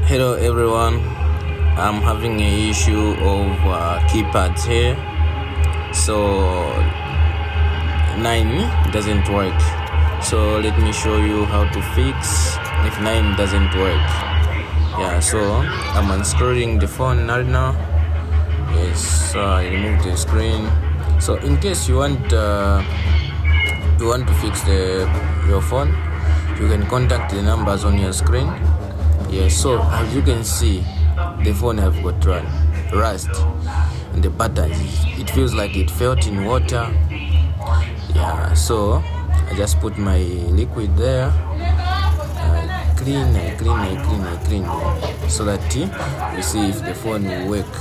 Hello everyone, I'm having an issue of keypads here. So 9 doesn't work, so let me show you how to fix if 9 doesn't work. Yeah, so I'm unscrewing the phone right now. Yes, I remove the screen. So in case you want to fix your phone, you can contact the numbers on your screen. Yes, so as you can see, the phone have got rust and the button, it feels like it felt in water. Yeah, so I just put my liquid there. I clean so that you see if the phone will work.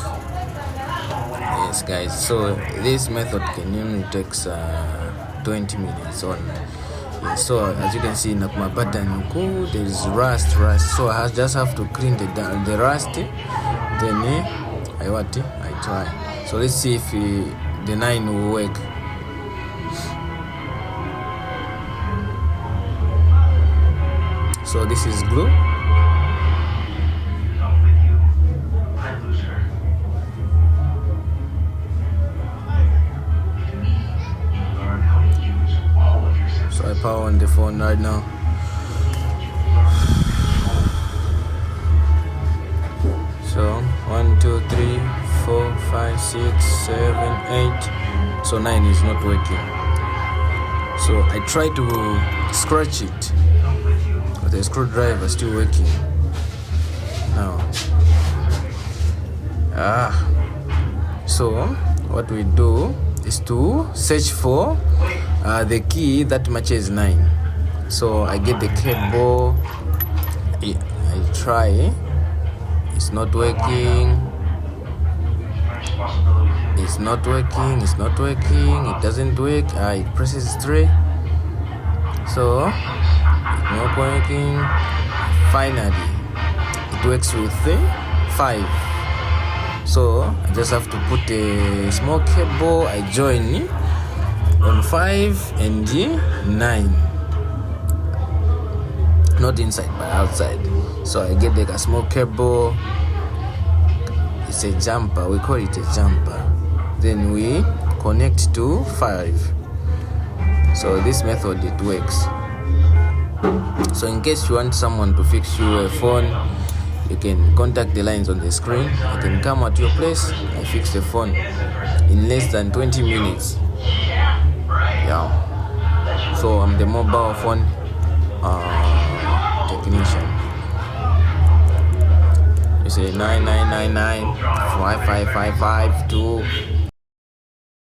Yes guys, so this method can only takes 20 minutes on. Yes, so as you can see, my button there is rust, so I just have to clean the rust, then I try. So let's see if the 9 will work. So this is glue. So I power on the phone right now. So 1, 2, 3, 4, 5, 6, 7, 8. So 9 is not working. So I try to scratch it, but the screwdriver is still working now. So what we do is to search for the key that matches 9. So I get the cable, I try, it's not working, it doesn't work. It presses 3, so it's not working. Finally it works with 5. So I just have to put a small cable, I join on 5 and 9, not inside but outside. So I get like a small cable, it's a jumper, we call it a jumper, then we connect to 5. So this method, it works. So in case you want someone to fix you a phone, you can contact the lines on the screen. I can come at your place, I fix the phone in less than 20 minutes. Yeah, so I'm the mobile phone technician. You say 9999 5555 2